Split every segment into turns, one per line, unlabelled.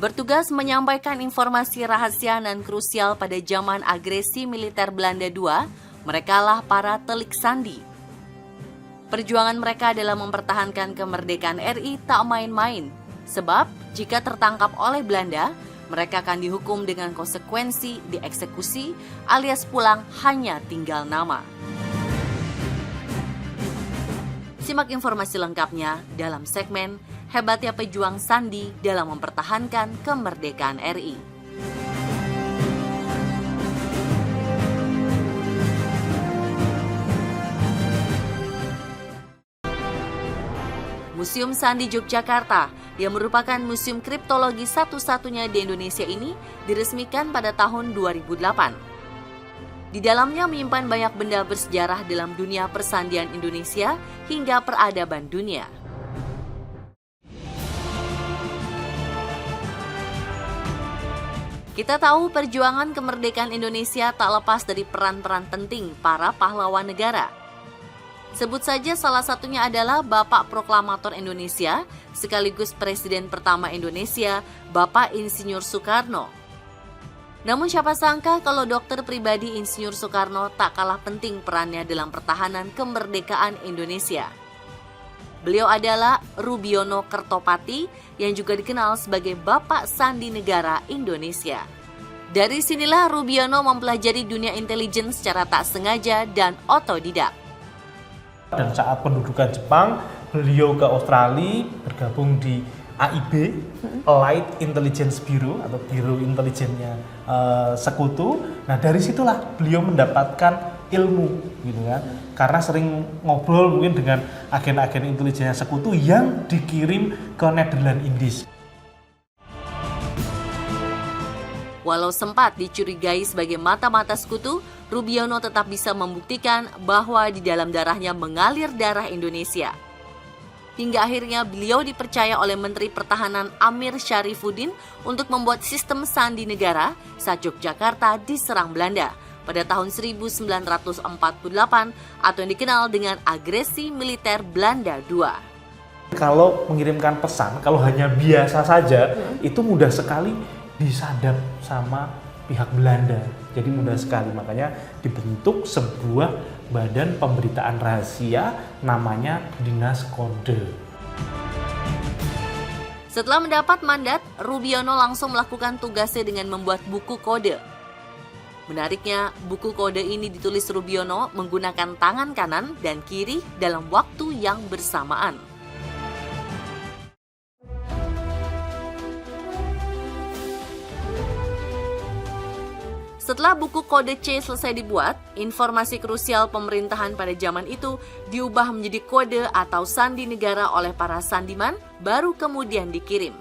Bertugas menyampaikan informasi rahasia dan krusial pada zaman agresi militer Belanda II, merekalah para telik sandi. Perjuangan mereka dalam mempertahankan kemerdekaan RI tak main-main, sebab jika tertangkap oleh Belanda, mereka akan dihukum dengan konsekuensi dieksekusi alias pulang hanya tinggal nama. Simak informasi lengkapnya dalam segmen Hebatnya Pejuang Sandi dalam Mempertahankan Kemerdekaan RI. Museum Sandi Yogyakarta, yang merupakan museum kriptologi satu-satunya di Indonesia ini, diresmikan pada tahun 2008. Di dalamnya menyimpan banyak benda bersejarah dalam dunia persandian Indonesia hingga peradaban dunia. Kita tahu perjuangan kemerdekaan Indonesia tak lepas dari peran-peran penting para pahlawan negara. Sebut saja salah satunya adalah Bapak Proklamator Indonesia, sekaligus Presiden pertama Indonesia, Bapak Insinyur Soekarno. Namun siapa sangka kalau dokter pribadi Insinyur Soekarno tak kalah penting perannya dalam pertahanan kemerdekaan Indonesia. Beliau adalah Rubiono Kertopati yang juga dikenal sebagai Bapak Sandi Negara Indonesia. Dari sinilah Rubiono mempelajari dunia intelijen secara tak sengaja dan otodidak.
Dan saat pendudukan Jepang, beliau ke Australia bergabung di AIB, Allied Intelligence Bureau atau Biro Intelijennya Sekutu. Nah dari situlah beliau mendapatkan ilmu, gitu kan? Karena sering ngobrol mungkin dengan agen-agen intelijennya Sekutu yang dikirim ke Nederland Indies.
Walau sempat dicurigai sebagai mata-mata Sekutu, Rubiono tetap bisa membuktikan bahwa di dalam darahnya mengalir darah Indonesia. Hingga akhirnya beliau dipercaya oleh Menteri Pertahanan Amir Syarifuddin untuk membuat sistem sandi negara saat Yogyakarta diserang Belanda pada tahun 1948 atau yang dikenal dengan agresi militer Belanda II.
Kalau mengirimkan pesan, kalau hanya biasa saja, itu mudah sekali disadap sama pihak Belanda. Jadi mudah sekali, makanya dibentuk sebuah badan pemberitaan rahasia namanya Dinas Kode.
Setelah mendapat mandat, Rubiono langsung melakukan tugasnya dengan membuat buku kode. Menariknya, buku kode ini ditulis Rubiono menggunakan tangan kanan dan kiri dalam waktu yang bersamaan. Setelah buku kode C selesai dibuat, informasi krusial pemerintahan pada zaman itu diubah menjadi kode atau sandi negara oleh para sandiman, baru kemudian dikirim.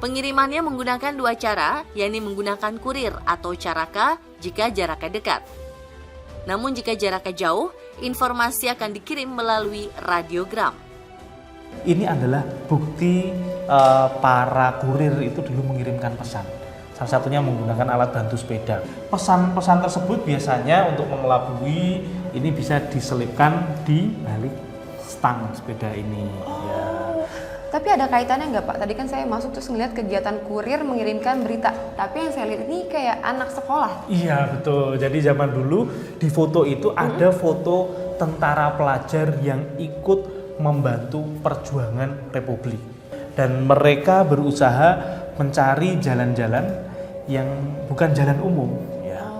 Pengirimannya menggunakan dua cara, yakni menggunakan kurir atau caraka jika jaraknya dekat. Namun jika jaraknya jauh, informasi akan dikirim melalui radiogram.
Ini adalah bukti para kurir itu dulu mengirimkan pesan. Salah satunya menggunakan alat bantu sepeda. Pesan-pesan tersebut biasanya untuk mengelabui ini bisa diselipkan di balik stang sepeda ini. Ya.
Tapi ada kaitannya nggak Pak? Tadi kan saya masuk terus ngeliat kegiatan kurir mengirimkan berita. Tapi yang saya lihat ini kayak anak sekolah.
Iya betul. Jadi zaman dulu di foto itu ada foto tentara pelajar yang ikut membantu perjuangan Republik. Dan mereka berusaha mencari jalan-jalan yang bukan jalan umum,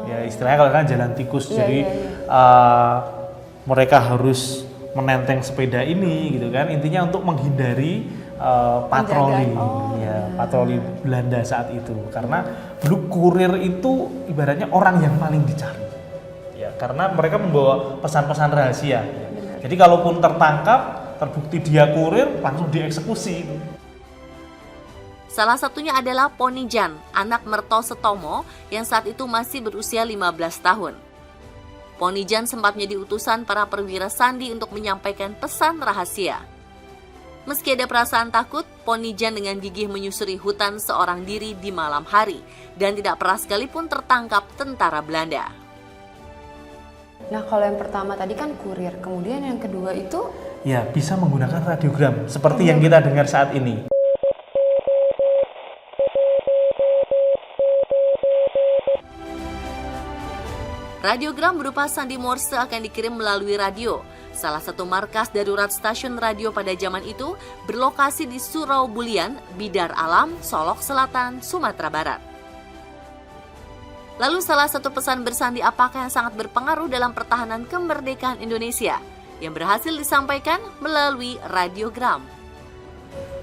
ya istilahnya kalau kan jalan tikus. Jadi mereka harus menenteng sepeda ini, gitu kan. Intinya untuk menghindari patroli, patroli Belanda saat itu. Karena dulu kurir itu ibaratnya orang yang paling dicari, ya karena mereka membawa pesan-pesan rahasia. Jadi kalaupun tertangkap, terbukti dia kurir, langsung dieksekusi.
Salah satunya adalah Ponijan, anak Merto Setomo yang saat itu masih berusia 15 tahun. Ponijan sempat menjadi utusan para perwira sandi untuk menyampaikan pesan rahasia. Meski ada perasaan takut, Ponijan dengan gigih menyusuri hutan seorang diri di malam hari dan tidak pernah sekalipun tertangkap tentara Belanda.
Nah kalau yang pertama tadi kan kurir, kemudian yang kedua itu?
Ya bisa menggunakan radiogram seperti yang kita dengar saat ini.
Radiogram berupa sandi Morse akan dikirim melalui radio. Salah satu markas darurat stasiun radio pada zaman itu berlokasi di Surau Bulian, Bidar Alam, Solok Selatan, Sumatera Barat. Lalu salah satu pesan bersandi apakah yang sangat berpengaruh dalam pertahanan kemerdekaan Indonesia yang berhasil disampaikan melalui radiogram?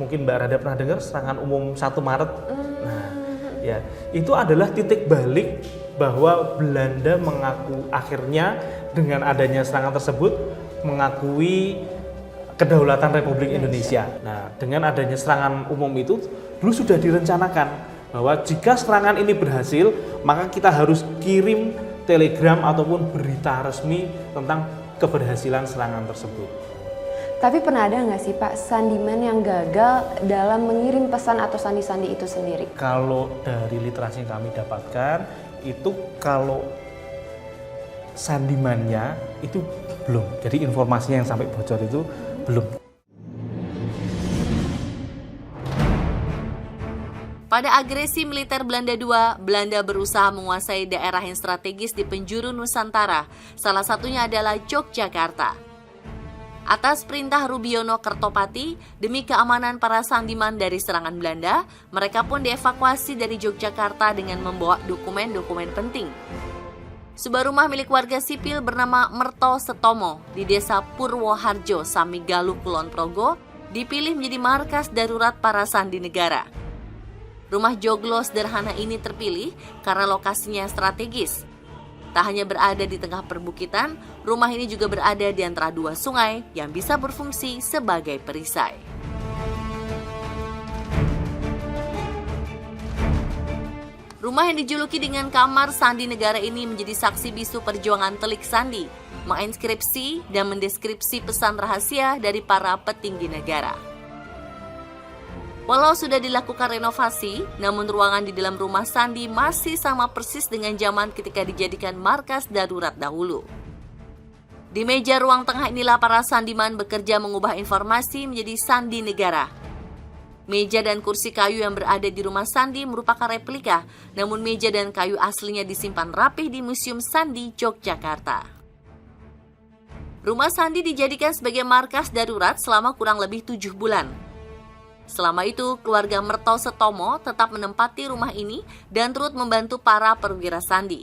Mungkin Mbak Rada pernah dengar serangan umum 1 Maret. Nah, ya, itu adalah titik balik bahwa Belanda mengaku akhirnya dengan adanya serangan tersebut mengakui kedaulatan Republik Indonesia. Nah, dengan adanya serangan umum itu dulu sudah direncanakan bahwa jika serangan ini berhasil, maka kita harus kirim telegram ataupun berita resmi tentang keberhasilan serangan tersebut.
Tapi pernah ada nggak sih Pak sandiman yang gagal dalam mengirim pesan atau sandi-sandi itu sendiri?
Kalau dari literasi yang kami dapatkan, itu kalau sandimannya itu belum. Jadi informasinya yang sampai bocor itu belum.
Pada agresi militer Belanda II, Belanda berusaha menguasai daerah yang strategis di penjuru Nusantara. Salah satunya adalah Yogyakarta. Atas perintah Rubiono Kertopati, demi keamanan para sandiman dari serangan Belanda, mereka pun dievakuasi dari Yogyakarta dengan membawa dokumen-dokumen penting. Sebuah rumah milik warga sipil bernama Merto Setomo di desa Purwoharjo, Samigaluh, Kulon Progo, dipilih menjadi markas darurat para sandi negara. Rumah joglo sederhana ini terpilih karena lokasinya strategis. Tak hanya berada di tengah perbukitan, rumah ini juga berada di antara 2 sungai yang bisa berfungsi sebagai perisai. Rumah yang dijuluki dengan kamar sandi negara ini menjadi saksi bisu perjuangan Telik Sandi, menginskripsi dan mendeskripsi pesan rahasia dari para petinggi negara. Walau sudah dilakukan renovasi, namun ruangan di dalam rumah sandi masih sama persis dengan zaman ketika dijadikan markas darurat dahulu. Di meja ruang tengah inilah para sandiman bekerja mengubah informasi menjadi sandi negara. Meja dan kursi kayu yang berada di rumah sandi merupakan replika, namun meja dan kayu aslinya disimpan rapih di Museum Sandi Yogyakarta. Rumah sandi dijadikan sebagai markas darurat selama kurang lebih 7 bulan. Selama itu, keluarga Merto Setomo tetap menempati rumah ini dan turut membantu para perwira sandi.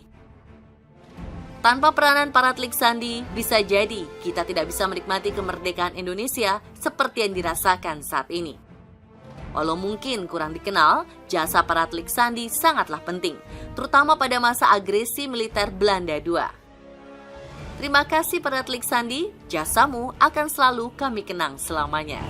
Tanpa peranan para Telik Sandi, bisa jadi kita tidak bisa menikmati kemerdekaan Indonesia seperti yang dirasakan saat ini. Walau mungkin kurang dikenal, jasa para Telik Sandi sangatlah penting, terutama pada masa agresi militer Belanda II. Terima kasih para Telik Sandi, jasamu akan selalu kami kenang selamanya.